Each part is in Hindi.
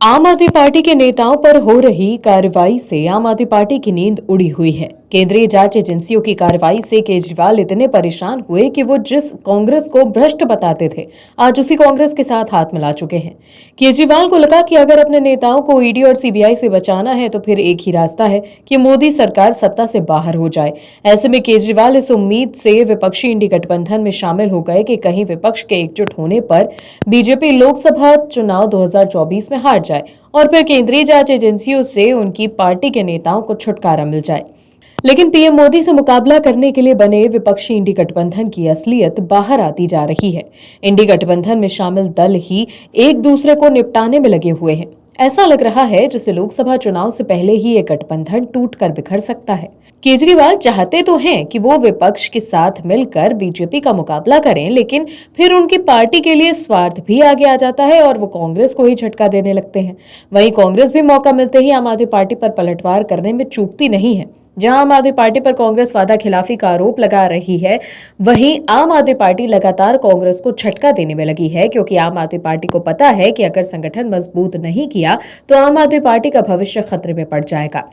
आम आदमी पार्टी के नेताओं पर हो रही कार्रवाई से आम आदमी पार्टी की नींद उड़ी हुई है। केंद्रीय जांच एजेंसियों की कार्रवाई से केजरीवाल इतने परेशान हुए कि वो जिस कांग्रेस को भ्रष्ट बताते थे, आज उसी कांग्रेस के साथ हाथ मिला चुके हैं। केजरीवाल को लगा कि अगर अपने नेताओं को ईडी और सीबीआई से बचाना है तो फिर एक ही रास्ता है कि मोदी सरकार सत्ता से बाहर हो जाए। ऐसे में केजरीवाल इस उम्मीद से विपक्षी इंडी गठबंधन में शामिल हो गए कि कहीं विपक्ष के एकजुट होने पर बीजेपी लोकसभा चुनाव 2024 में हार जाए और फिर केंद्रीय जांच एजेंसियों से उनकी पार्टी के नेताओं को छुटकारा मिल जाए। लेकिन पीएम मोदी से मुकाबला करने के लिए बने विपक्षी इंडी गठबंधन की असलियत बाहर आती जा रही है। इंडी गठबंधन में शामिल दल ही एक दूसरे को निपटाने में लगे हुए हैं। ऐसा लग रहा है जैसे लोकसभा चुनाव से पहले ही ये गठबंधन टूटकर बिखर सकता है। केजरीवाल चाहते तो हैं कि वो विपक्ष के साथ मिलकर बीजेपी का मुकाबला करें, लेकिन फिर उनकी पार्टी के लिए स्वार्थ भी आगे आ जाता है और वो कांग्रेस को ही झटका देने लगते हैं। वहीं कांग्रेस भी मौका मिलते ही आम आदमी पार्टी पर पलटवार करने में चूकती नहीं है। जहां आम आदमी पार्टी पर कांग्रेस वादा खिलाफी का आरोप लगा रही है, वहीं आम आदमी पार्टी लगातार कांग्रेस को झटका देने में लगी है, क्योंकि आम आदमी पार्टी को पता है कि अगर संगठन मजबूत नहीं किया तो आम आदमी पार्टी का भविष्य खतरे में पड़ जाएगा।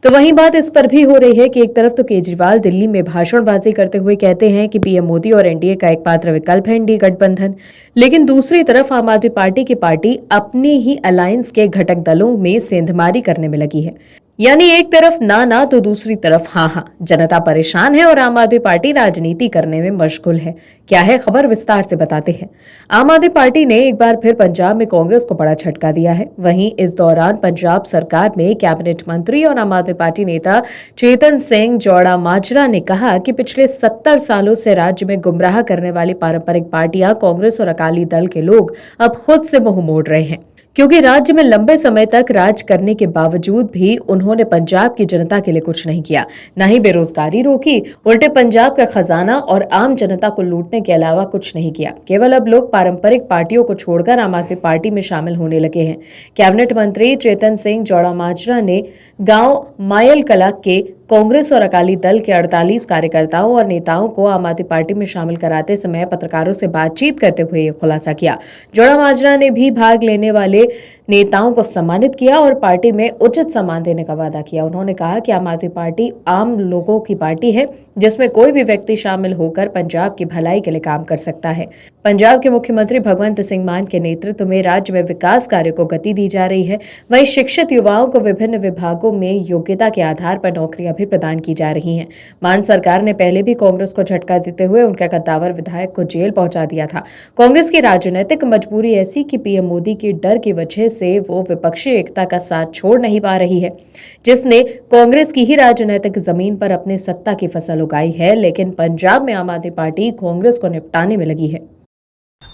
तो वहीं बात इस पर भी हो रही है कि एक तरफ तो केजरीवाल दिल्ली में भाषणबाजी करते हुए कहते हैं कि पीएम मोदी और एनडीए का एकमात्र विकल्प है इंडी गठबंधन, लेकिन दूसरी तरफ आम आदमी पार्टी की पार्टी अपनी ही अलायंस के घटक दलों में सेंधमारी करने में लगी है। यानी एक तरफ ना ना तो दूसरी तरफ हाँ हाँ। जनता परेशान है और आम आदमी पार्टी राजनीति करने में मशगूल है। क्या है खबर, विस्तार से बताते हैं। आम आदमी पार्टी ने एक बार फिर पंजाब में कांग्रेस को बड़ा झटका दिया है। वहीं इस दौरान पंजाब सरकार में कैबिनेट मंत्री और आम आदमी पार्टी नेता चेतन सिंह जौड़ा माजरा ने कहा कि पिछले 70 सालों से राज्य में गुमराह करने वाली पारंपरिक पार्टियां कांग्रेस और अकाली दल के लोग अब खुद से मुंह मोड़ रहे हैं, क्योंकि राज्य में लंबे समय तक राज करने के बावजूद भी उन्होंने पंजाब की जनता के लिए कुछ नहीं किया, न ही बेरोजगारी रोकी, उल्टे पंजाब का खजाना और आम जनता को लूटने के अलावा कुछ नहीं किया। केवल अब लोग पारंपरिक पार्टियों को छोड़कर आम आदमी पार्टी में शामिल होने लगे हैं। कैबिनेट मंत्री चेतन सिंह जौड़ा माजरा ने गांव मायल कला के कांग्रेस और अकाली दल के 48 कार्यकर्ताओं और नेताओं को आम आदमी पार्टी में शामिल कराते समय पत्रकारों से बातचीत करते हुए ये खुलासा किया। जौड़ा माजरा ने भी भाग लेने वाले नेताओं को सम्मानित किया और पार्टी में उचित सम्मान देने का वादा किया। उन्होंने कहा कि आम आदमी पार्टी आम लोगों की पार्टी है, जिसमें कोई भी व्यक्ति शामिल होकर पंजाब की भलाई के लिए काम कर सकता है। पंजाब के मुख्यमंत्री भगवंत सिंह मान के नेतृत्व में राज्य में विकास कार्य को गति दी जा रही है। वहीं शिक्षित युवाओं को विभिन्न विभागों में योग्यता के आधार पर नौकरियां भी प्रदान की जा रही हैं। मान सरकार ने पहले भी कांग्रेस को झटका देते हुए उनके कद्दावर विधायक को जेल पहुंचा दिया था। कांग्रेस की राजनीतिक मजबूरी ऐसी कि पीएम मोदी की डर की वजह से वो विपक्षी एकता का साथ छोड़ नहीं पा रही है, जिसने कांग्रेस की ही राजनीतिक जमीन पर अपनी सत्ता की फसल उगाई है। लेकिन पंजाब में आम आदमी पार्टी कांग्रेस को निपटाने में लगी है।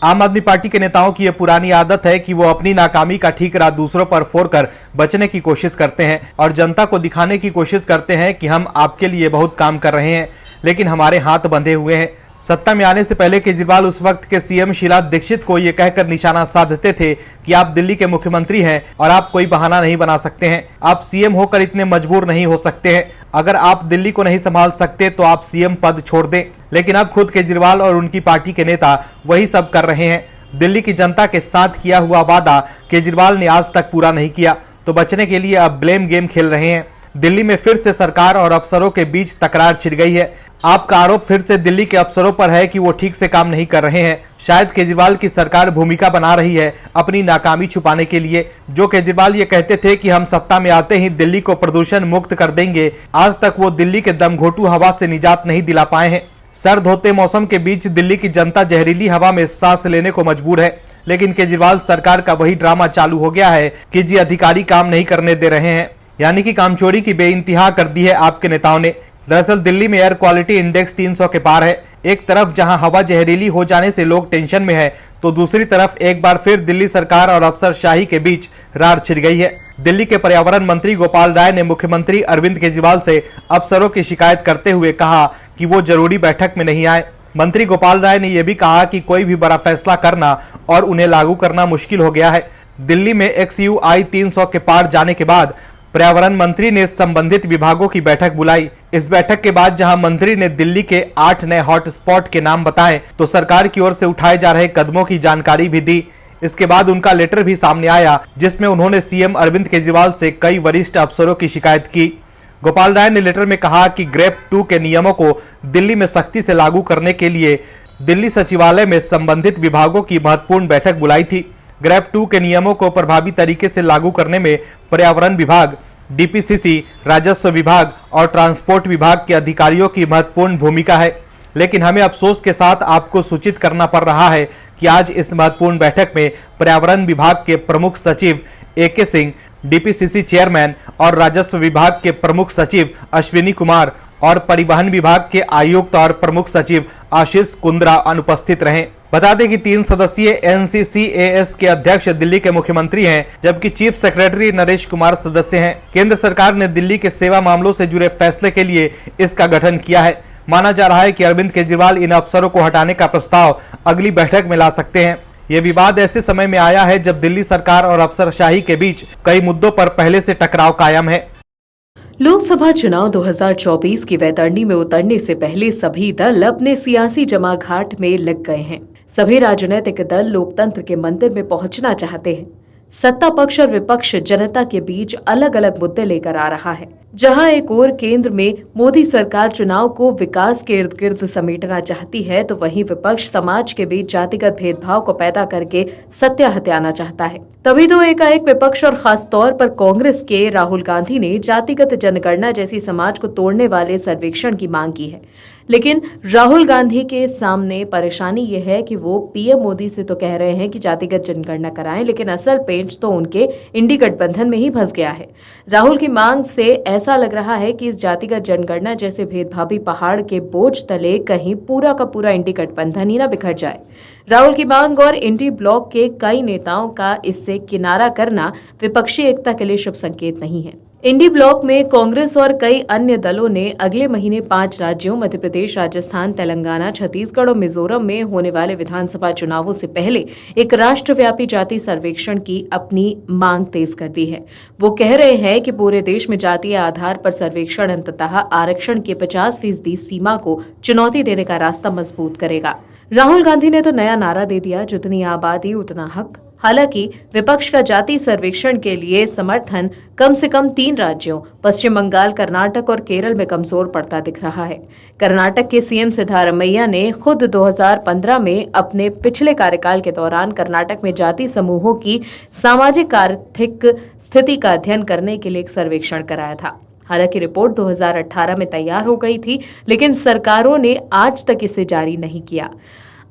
आम आदमी पार्टी के नेताओं की यह पुरानी आदत है कि वो अपनी नाकामी का ठीकरा दूसरों पर फोड़कर बचने की कोशिश करते हैं और जनता को दिखाने की कोशिश करते हैं कि हम आपके लिए बहुत काम कर रहे हैं, लेकिन हमारे हाथ बंधे हुए हैं। सत्ता में आने से पहले केजरीवाल उस वक्त के सीएम शीला दीक्षित को ये कहकर निशाना साधते थे कि आप दिल्ली के मुख्यमंत्री हैं और आप कोई बहाना नहीं बना सकते हैं। आप सीएम होकर इतने मजबूर नहीं हो सकते हैं। अगर आप दिल्ली को नहीं संभाल सकते तो आप सीएम पद छोड़ दें। लेकिन अब खुद केजरीवाल और उनकी पार्टी के नेता वही सब कर रहे हैं। दिल्ली की जनता के साथ किया हुआ वादा केजरीवाल ने आज तक पूरा नहीं किया, तो बचने के लिए अब ब्लेम गेम खेल रहे हैं। दिल्ली में फिर से सरकार और अफसरों के बीच तकरार छिड़ गई है। आपका आरोप फिर से दिल्ली के अफसरों पर है कि वो ठीक से काम नहीं कर रहे हैं। शायद केजरीवाल की सरकार भूमिका बना रही है अपनी नाकामी छुपाने के लिए। जो केजरीवाल ये कहते थे कि हम सत्ता में आते ही दिल्ली को प्रदूषण मुक्त कर देंगे, आज तक वो दिल्ली के दमघोटू हवा से निजात नहीं दिला पाए हैं। सर्द होते मौसम के बीच दिल्ली की जनता जहरीली हवा में सांस लेने को मजबूर है, लेकिन केजरीवाल सरकार का वही ड्रामा चालू हो गया है कि जी अधिकारी काम नहीं करने दे रहे हैं। यानी कि कामचोरी की बेइंतहा कर दी है आपके नेताओं ने। दरअसल दिल्ली में एयर क्वालिटी इंडेक्स 300 के पार है। एक तरफ जहां हवा जहरीली हो जाने से लोग टेंशन में है, तो दूसरी तरफ एक बार फिर दिल्ली सरकार और अफसरशाही के बीच रार छिड़ गई है। दिल्ली के पर्यावरण मंत्री गोपाल राय ने मुख्यमंत्री अरविंद केजरीवाल से अफसरों की शिकायत करते हुए कहा कि वो जरूरी बैठक में नहीं आए। मंत्री गोपाल राय ने यह भी कहा कि कोई भी बड़ा फैसला करना और उन्हें लागू करना मुश्किल हो गया है। दिल्ली में XUI 300 के पार जाने के बाद पर्यावरण मंत्री ने संबंधित विभागों की बैठक बुलाई। इस बैठक के बाद जहां मंत्री ने दिल्ली के 8 नए हॉटस्पॉट के नाम बताए, तो सरकार की ओर से उठाए जा रहे कदमों की जानकारी भी दी। इसके बाद उनका लेटर भी सामने आया, जिसमें उन्होंने सीएम अरविंद केजरीवाल से कई वरिष्ठ अफसरों की शिकायत की। गोपाल राय ने लेटर में कहा कि ग्रेप 2 के नियमों को दिल्ली में सख्ती से लागू करने के लिए दिल्ली सचिवालय में संबंधित विभागों की महत्वपूर्ण बैठक बुलाई थी। ग्रेप 2 के नियमों को प्रभावी तरीके से लागू करने में पर्यावरण विभाग, डीपीसीसी, राजस्व विभाग और ट्रांसपोर्ट विभाग के अधिकारियों की महत्वपूर्ण भूमिका है। लेकिन हमें अफसोस के साथ आपको सूचित करना पड़ रहा है कि आज इस महत्वपूर्ण बैठक में पर्यावरण विभाग के प्रमुख सचिव एके सिंह, डीपीसीसी चेयरमैन और राजस्व विभाग के प्रमुख सचिव अश्विनी कुमार और परिवहन विभाग के आयुक्त और प्रमुख सचिव आशीष कुंद्रा अनुपस्थित रहे। बता दें कि 3 सदस्यीय एनसीसीएएस के अध्यक्ष दिल्ली के मुख्यमंत्री हैं, जबकि चीफ सेक्रेटरी नरेश कुमार सदस्य हैं। केंद्र सरकार ने दिल्ली के सेवा मामलों से जुड़े फैसले के लिए इसका गठन किया है। माना जा रहा है कि अरविंद केजरीवाल इन अफसरों को हटाने का प्रस्ताव अगली बैठक में ला सकते हैं। ये विवाद ऐसे समय में आया है जब दिल्ली सरकार और अफसरशाही के बीच कई मुद्दों पर पहले से टकराव कायम है। लोकसभा चुनाव 2024 की वैतरणी में उतरने से पहले सभी दल अपने सियासी जमाघाट में लग गए हैं। सभी राजनीतिक दल लोकतंत्र के मंदिर में पहुंचना चाहते हैं। सत्ता पक्ष और विपक्ष जनता के बीच अलग अलग मुद्दे लेकर आ रहा है। जहां एक ओर केंद्र में मोदी सरकार चुनाव को विकास के इर्द गिर्द समेटना चाहती है, तो वहीं विपक्ष समाज के बीच जातिगत भेदभाव को पैदा करके सत्य हथियाना चाहता है। तभी तो एकाएक विपक्ष और खास तौर पर कांग्रेस के राहुल गांधी ने जातिगत जनगणना जैसी समाज को तोड़ने वाले सर्वेक्षण की मांग की है। लेकिन राहुल गांधी के सामने परेशानी यह है कि वो पीएम मोदी से तो कह रहे हैं कि जातिगत जनगणना कराएं, लेकिन असल पेंच तो उनके इंडी गठबंधन में ही फंस गया है। राहुल की मांग से ऐसा लग रहा है कि इस जातिगत जनगणना जैसे भेदभावी पहाड़ के बोझ तले कहीं पूरा का पूरा इंडी गठबंधन ही ना बिखर जाए। राहुल की मांग और इंडी ब्लॉक के कई नेताओं का इससे किनारा करना विपक्षी एकता के लिए शुभ संकेत नहीं है। इंडी ब्लॉक में कांग्रेस और कई अन्य दलों ने अगले महीने 5 राज्यों मध्य प्रदेश, राजस्थान, तेलंगाना, छत्तीसगढ़ और मिजोरम में होने वाले विधानसभा चुनावों से पहले एक राष्ट्रव्यापी जाति सर्वेक्षण की अपनी मांग तेज कर दी है। वो कह रहे हैं कि पूरे देश में जातीय आधार पर सर्वेक्षण अंततः आरक्षण की 50% सीमा को चुनौती देने का रास्ता मजबूत करेगा। राहुल गांधी ने तो नया नारा दे दिया, जितनी आबादी उतना हक। हालांकि विपक्ष का जाति सर्वेक्षण के लिए समर्थन कम से कम 3 राज्यों पश्चिम बंगाल, कर्नाटक और केरल में कमजोर पड़ता दिख रहा है। कर्नाटक के सीएम सिद्धारमैया ने खुद 2015 में अपने पिछले कार्यकाल के दौरान कर्नाटक में जाति समूहों की सामाजिक आर्थिक स्थिति का अध्ययन करने के लिए एक सर्वेक्षण कराया था। हालांकि रिपोर्ट 2018 में तैयार हो गई थी, लेकिन सरकारों ने आज तक इसे जारी नहीं किया।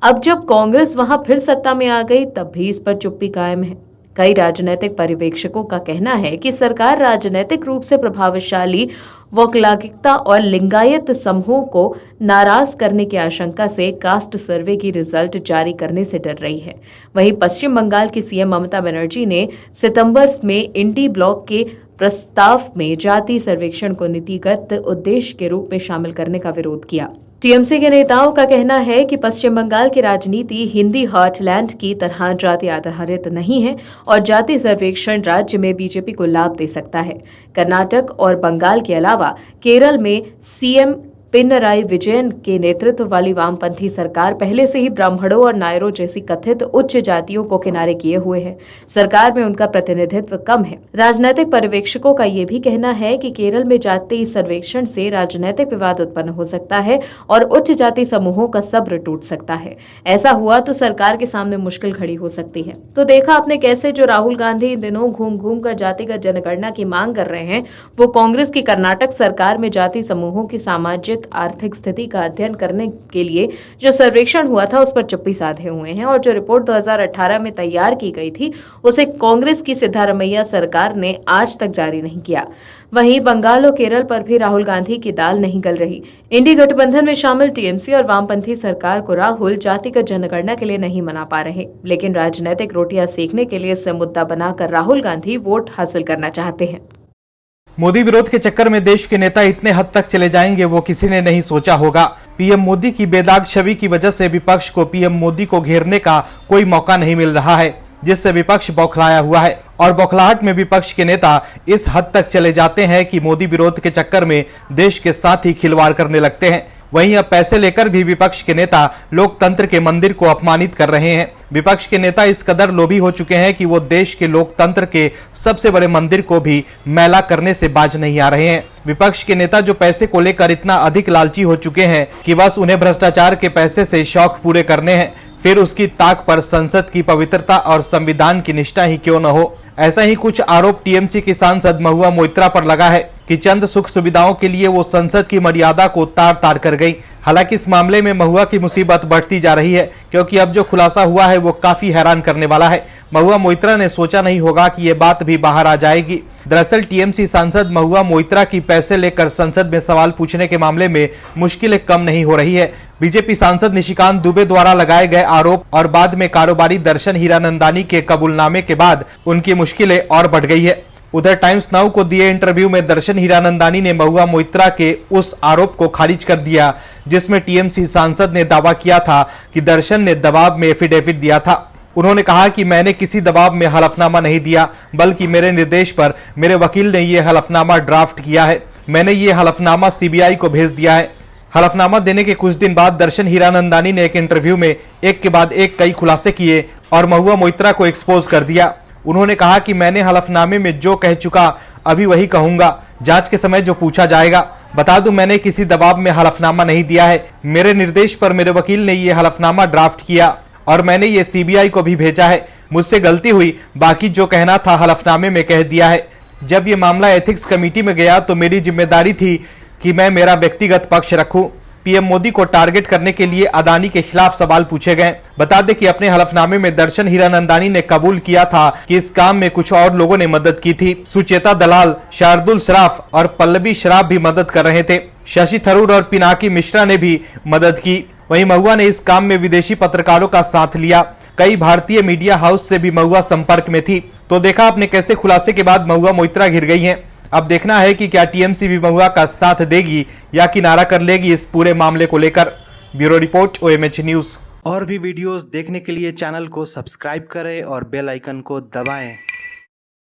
अब जब कांग्रेस वहां फिर सत्ता में आ गई, तब भी इस पर चुप्पी कायम है। कई राजनीतिक पर्यवेक्षकों का कहना है कि सरकार राजनीतिक रूप से प्रभावशाली वोकलागिकता और लिंगायत समूहों को नाराज करने की आशंका से कास्ट सर्वे की रिजल्ट जारी करने से डर रही है। वहीं पश्चिम बंगाल की सीएम ममता बनर्जी ने सितंबर में इंडी ब्लॉक के प्रस्ताव में जाति सर्वेक्षण को नीतिगत उद्देश्य के रूप में शामिल करने का विरोध किया। टीएमसी के नेताओं का कहना है कि पश्चिम बंगाल की राजनीति हिंदी हार्टलैंड की तरह जाति आधारित नहीं है और जाति सर्वेक्षण राज्य में बीजेपी को लाभ दे सकता है। कर्नाटक और बंगाल के अलावा केरल में सीएम पिनराई विजयन के नेतृत्व वाली वामपंथी सरकार पहले से ही ब्राह्मणों और नायरों जैसी कथित उच्च जातियों को किनारे किए हुए है। सरकार में उनका प्रतिनिधित्व कम है। राजनीतिक पर्यवेक्षकों का ये भी कहना है कि केरल में जाति सर्वेक्षण से राजनीतिक विवाद उत्पन्न हो सकता है और उच्च जाति समूहों का सब्र टूट सकता है। ऐसा हुआ तो सरकार के सामने मुश्किल खड़ी हो सकती है। तो देखा आपने कैसे जो राहुल गांधी इन दिनों घूम घूम कर जातिगत जनगणना की मांग कर रहे हैं, वो कांग्रेस की कर्नाटक सरकार में जाति समूहों की सामाजिक आर्थिक स्थिति का अध्ययन करने के लिए जो सर्वेक्षण हुआ था उस पर चुप्पी साधे हुए हैं और जो रिपोर्ट 2018 में तैयार की गई थी उसे कांग्रेस की सिद्धारमैया सरकार ने आज तक जारी नहीं किया। वहीं बंगाल और केरल पर भी राहुल गांधी की दाल नहीं गल रही। इंडी गठबंधन में शामिल टीएमसी और वामपंथी सरकार को राहुल जातिगत जनगणना के लिए नहीं मना पा रहे, लेकिन राजनीतिक रोटियां सेकने के लिए इसे मुद्दा बनाकर राहुल गांधी वोट हासिल करना चाहते हैं। मोदी विरोध के चक्कर में देश के नेता इतने हद तक चले जाएंगे वो किसी ने नहीं सोचा होगा। पीएम मोदी की बेदाग छवि की वजह से विपक्ष को पीएम मोदी को घेरने का कोई मौका नहीं मिल रहा है, जिससे विपक्ष बौखलाया हुआ है और बौखलाहट में विपक्ष के नेता इस हद तक चले जाते हैं कि मोदी विरोध के चक्कर में देश के साथ ही खिलवाड़ करने लगते हैं। वहीं अब पैसे लेकर भी विपक्ष के नेता लोकतंत्र के मंदिर को अपमानित कर रहे हैं। विपक्ष के नेता इस कदर लोभी हो चुके हैं कि वो देश के लोकतंत्र के सबसे बड़े मंदिर को भी मैला करने से बाज नहीं आ रहे हैं। विपक्ष के नेता जो पैसे को लेकर इतना अधिक लालची हो चुके हैं कि बस उन्हें भ्रष्टाचार के पैसे से शौक पूरे करने हैं, फिर उसकी ताक पर संसद की पवित्रता और संविधान की निष्ठा ही क्यों न हो। ऐसा ही कुछ आरोप टीएमसी की सांसद महुआ मोइत्रा पर लगा है कि चंद सुख सुविधाओं के लिए वो संसद की मर्यादा को तार तार कर गई। हालांकि इस मामले में महुआ की मुसीबत बढ़ती जा रही है, क्योंकि अब जो खुलासा हुआ है वो काफी हैरान करने वाला है। महुआ मोइत्रा ने सोचा नहीं होगा कि ये बात भी बाहर आ जाएगी। दरअसल टीएमसी सांसद महुआ मोइत्रा की पैसे लेकर संसद में सवाल पूछने के मामले में मुश्किलें कम नहीं हो रही है। बीजेपी सांसद निशिकांत दुबे द्वारा लगाए गए आरोप और बाद में कारोबारी दर्शन हीरानंदानी के कबूलनामे के बाद उनकी मुश्किलें और बढ़ गई है। उधर टाइम्स नाउ को दिए इंटरव्यू में दर्शन हीरानंदानी ने महुआ मोइत्रा के उस आरोप को खारिज कर दिया जिसमें टीएमसी सांसद ने दावा किया था कि दर्शन ने दबाव में एफिडेविट दिया था। उन्होंने कहा कि मैंने किसी दबाव में हलफनामा नहीं दिया, बल्कि मेरे निर्देश पर मेरे वकील ने यह हलफनामा ड्राफ्ट किया है। मैंने ये हलफनामा सीबीआई को भेज दिया है। हलफनामा देने के कुछ दिन बाद दर्शन हीरानंदानी ने एक इंटरव्यू में एक के बाद एक कई खुलासे किए और महुआ मोइत्रा को एक्सपोज कर दिया। उन्होंने कहा कि मैंने हलफनामे में जो कह चुका अभी वही कहूंगा, जांच के समय जो पूछा जाएगा। बता दूं, मैंने किसी दबाव में हलफनामा नहीं दिया है। मेरे निर्देश पर मेरे वकील ने ये हलफनामा ड्राफ्ट किया और मैंने ये सीबीआई को भी भेजा है। मुझसे गलती हुई, बाकी जो कहना था हलफनामे में कह दिया है। जब ये मामला एथिक्स कमेटी में गया तो मेरी जिम्मेदारी थी कि मैं मेरा व्यक्तिगत पक्ष रखूं। पीएम मोदी को टारगेट करने के लिए अदानी के खिलाफ सवाल पूछे गए। बता दें कि अपने हलफनामे में दर्शन हीरानंदानी ने कबूल किया था कि इस काम में कुछ और लोगों ने मदद की थी। सुचेता दलाल, शार्दुल शराफ और पल्लवी शराफ भी मदद कर रहे थे। शशि थरूर और पिनाकी मिश्रा ने भी मदद की। वहीं महुआ ने इस काम में विदेशी पत्रकारों का साथ लिया। कई भारतीय मीडिया हाउस से भी महुआ संपर्क में थी। तो देखा आपने कैसे खुलासे के बाद महुआ मोइत्रा घिर गई हैं। अब देखना है कि क्या टीएमसी भी महुआ का साथ देगी या किनारा कर लेगी इस पूरे मामले को लेकर। Bureau report, OMH news. और भी वीडियोस देखने के लिए चैनल को सब्सक्राइब करें और बेल आइकन को दबाएं।